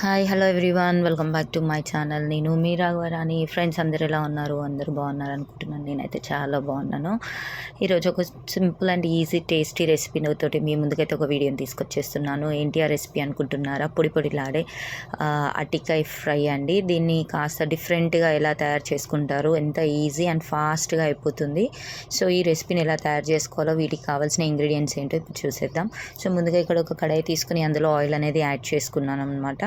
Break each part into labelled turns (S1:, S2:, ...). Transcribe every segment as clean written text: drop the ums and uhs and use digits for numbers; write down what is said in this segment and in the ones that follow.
S1: Hi hello everyone, welcome back to my channel. నేను మీ Raghavarani. Friends అందరు ఎలా ఉన్నారు? అందరూ బాగున్నారు అనుకుంటున్నాను. నేనైతే చాలా బాగున్నాను. ఈరోజు ఒక simple and easy tasty recipe తోటి మీ ముందుకైతే ఒక వీడియోని తీసుకొచ్చేస్తున్నాను. ఏంటి ఆ రెసిపీ అనుకుంటున్నారా? పొడి పొడిలాడే అరటికాయ ఫ్రై అండి. దీన్ని కాస్త డిఫరెంట్గా ఎలా తయారు చేసుకుంటారు, ఎంత ఈజీ అండ్ ఫాస్ట్గా అయిపోతుంది. సో ఈ రెసిపీని ఎలా తయారు చేసుకోవాలో, వీటికి కావాల్సిన ఇంగ్రీడియంట్స్ ఏంటో ఇప్పుడు చూసేద్దాం. సో ముందుగా ఇక్కడ ఒక కడాయి తీసుకుని అందులో ఆయిల్ అనేది యాడ్ చేసుకున్నాను అనమాట.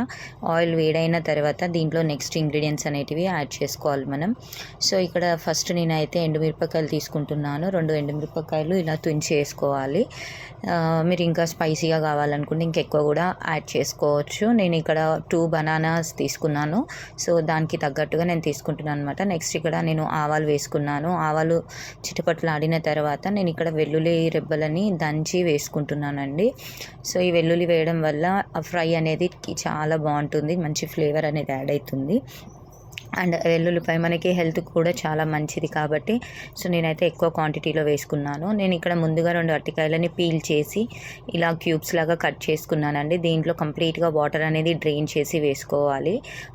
S1: ఆయిల్ వేడైన తర్వాత దీంట్లో నెక్స్ట్ ఇంగ్రీడియంట్స్ అనేటివి యాడ్ చేసుకోవాలి మనం. సో ఇక్కడ ఫస్ట్ నేనైతే ఎండుమిరపకాయలు తీసుకుంటున్నాను. 2 ఎండుమిరపకాయలు ఇలా తుంచి వేసుకోవాలి. మీరు ఇంకా స్పైసీగా కావాలనుకుంటే ఇంకెక్కువ కూడా యాడ్ చేసుకోవచ్చు. నేను ఇక్కడ 2 బనానాస్ తీసుకున్నాను. సో దానికి తగ్గట్టుగా నేను తీసుకుంటున్నాను అనమాట. నెక్స్ట్ ఇక్కడ నేను ఆవాలు వేసుకున్నాను. ఆవాలు చిటపట్లాడిన తర్వాత నేను ఇక్కడ వెల్లుల్లి రెబ్బలని దంచి వేసుకుంటున్నానండి. సో ఈ వెల్లుల్లి వేయడం వల్ల ఫ్రై అనేది చాలా బాగుంటుంది, మంచి ఫ్లేవర్ అనేది యాడ్ అవుతుంది. అండ్ వెల్లుల్లిపాయ మనకి హెల్త్కి కూడా చాలా మంచిది కాబట్టి సో నేనైతే ఎక్కువ క్వాంటిటీలో వేసుకున్నాను. నేను ఇక్కడ ముందుగా 2 అరటికాయలని పీల్ చేసి ఇలా క్యూబ్స్ లాగా కట్ చేసుకున్నానండి. దీంట్లో కంప్లీట్గా వాటర్ అనేది డ్రైన్ చేసి వేసుకోవాలి.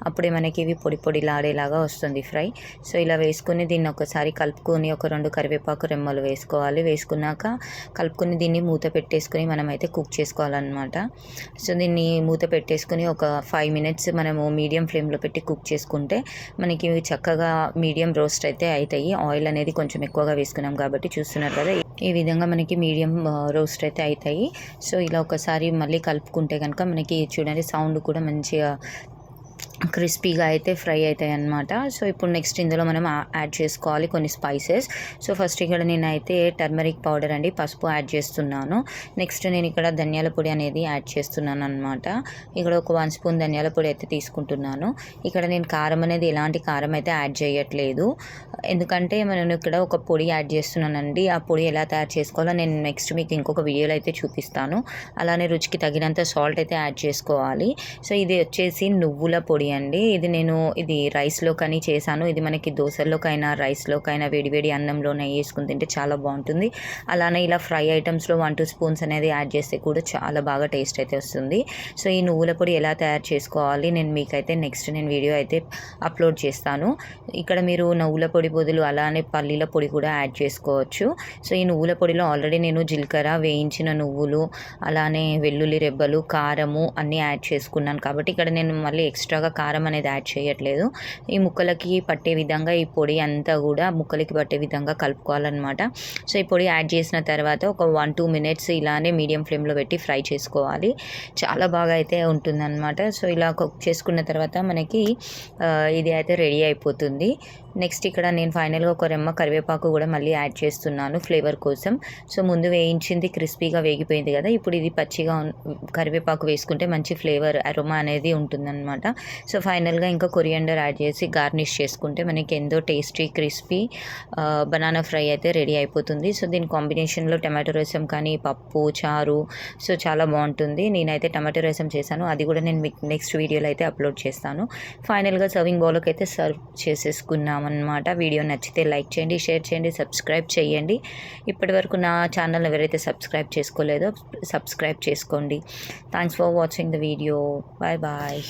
S1: అప్పుడే మనకి ఇవి పొడి పొడిలాడేలాగా వస్తుంది ఫ్రై. సో ఇలా వేసుకుని దీన్ని ఒకసారి కలుపుకొని ఒక 2 కరివేపాకు రెమ్మలు వేసుకోవాలి. వేసుకున్నాక కలుపుకొని దీన్ని మూత పెట్టేసుకొని మనమైతే కుక్ చేసుకోవాలన్నమాట. సో దీన్ని మూత పెట్టేసుకొని ఒక 5 మినిట్స్ మనము మీడియం ఫ్లేమ్లో పెట్టి కుక్ చేసుకుంటే మనకి చక్కగా మీడియం రోస్ట్ అయితే అవుతాయి. ఆయిల్ అనేది కొంచెం ఎక్కువగా వేసుకున్నాం కాబట్టి చూస్తున్నారు కదా, ఈ విధంగా మనకి మీడియం రోస్ట్ అయితే అవుతాయి. సో ఇలా ఒకసారి మళ్ళీ కలుపుకుంటే కనుక మనకి చూడండి సౌండ్ కూడా మంచిగా క్రిస్పీగా అయితే ఫ్రై అవుతాయి అన్నమాట. సో ఇప్పుడు నెక్స్ట్ ఇందులో మనం యాడ్ చేసుకోవాలి కొన్ని స్పైసెస్. సో ఫస్ట్ ఇక్కడ నేనైతే టర్మరిక్ పౌడర్ అండి, పసుపు యాడ్ చేస్తున్నాను. నెక్స్ట్ నేను ఇక్కడ ధనియాల పొడి అనేది యాడ్ చేస్తున్నాను అనమాట. ఇక్కడ ఒక 1 స్పూన్ ధనియాల పొడి అయితే తీసుకుంటున్నాను. ఇక్కడ నేను కారం అనేది ఎలాంటి కారం అయితే యాడ్ చేయట్లేదు, ఎందుకంటే నేను ఇక్కడ ఒక పొడి యాడ్ చేస్తున్నానండి. ఆ పొడి ఎలా తయారు చేసుకోవాలో నేను నెక్స్ట్ మీకు ఇంకొక వీడియోలో అయితే చూపిస్తాను. అలానే రుచికి తగినంత సాల్ట్ అయితే యాడ్ చేసుకోవాలి. సో ఇది వచ్చేసి నువ్వుల పొడి అండి. ఇది రైస్లో కానీ చేశాను. ఇది మనకి దోశల్లోకైనా రైస్లోకైనా వేడివేడి అన్నంలో నెయ్యి వేసుకుని తింటే చాలా బాగుంటుంది. అలానే ఇలా ఫ్రై ఐటమ్స్లో 1-2 స్పూన్స్ అనేది యాడ్ చేస్తే కూడా చాలా బాగా టేస్ట్ అయితే వస్తుంది. సో ఈ నువ్వుల పొడి ఎలా తయారు చేసుకోవాలి నేను మీకైతే నెక్స్ట్ వీడియో అయితే అప్లోడ్ చేస్తాను. ఇక్కడ మీరు నువ్వుల పొడి బదులు అలానే పల్లీల పొడి కూడా యాడ్ చేసుకోవచ్చు. సో ఈ నువ్వుల పొడిలో ఆల్రెడీ నేను జీలకర్ర, వేయించిన నువ్వులు, అలానే వెల్లుల్లి రెబ్బలు, కారము అన్నీ యాడ్ చేసుకున్నాను కాబట్టి ఇక్కడ నేను మళ్ళీ ఎక్స్ట్రాగా కారం అనేది యాడ్ చేయట్లేదు. ఈ ముక్కలకి పట్టే విధంగా ఈ పొడి అంతా కూడా ముక్కలకి పట్టే విధంగా కలుపుకోవాలన్నమాట. సో ఈ పొడి యాడ్ చేసిన తర్వాత ఒక 1-2 మినిట్స్ ఇలానే మీడియం ఫ్లేమ్లో పెట్టి ఫ్రై చేసుకోవాలి. చాలా బాగా అయితే ఉంటుందన్నమాట. సో ఇలా కుక్ చేసుకున్న తర్వాత మనకి ఇది అయితే రెడీ అయిపోతుంది. నెక్స్ట్ ఇక్కడ నేను ఫైనల్గా ఒక రెమ్మ కరివేపాకు కూడా మళ్ళీ యాడ్ చేస్తున్నాను ఫ్లేవర్ కోసం. సో ముందు వేయించింది క్రిస్పీగా వేగిపోయింది కదా, ఇప్పుడు ఇది పచ్చిగా కరివేపాకు వేసుకుంటే మంచి ఫ్లేవర్ అరోమా అనేది ఉంటుందన్నమాట. సో ఫైనల్గా ఇంకా కొరియండర్ యాడ్ చేసి గార్నిష్ చేసుకుంటే మనకి ఎంతో టేస్టీ క్రిస్పీ బనానా ఫ్రై అయితే రెడీ అయిపోతుంది. సో దీని కాంబినేషన్లో టమాటో రసం కానీ పప్పు చారు సో చాలా బాగుంటుంది. నేనైతే టమాటో రసం చేశాను, అది కూడా నేను మీకు నెక్స్ట్ వీడియోలో అయితే అప్లోడ్ చేస్తాను. ఫైనల్గా సర్వింగ్ బౌల్కి అయితే సర్వ్ చేసేసుకున్నాం అన్నమాట. వీడియో నచ్చితే లైక్ చేయండి, షేర్ చేయండి, సబ్స్క్రైబ్ చేయండి. ఇప్పటివరకు నా ఛానల్ ఎవరైతే సబ్స్క్రైబ్ చేసుకోలేదో సబ్స్క్రైబ్ చేసుకోండి. Thanks for watching the video. Bye bye.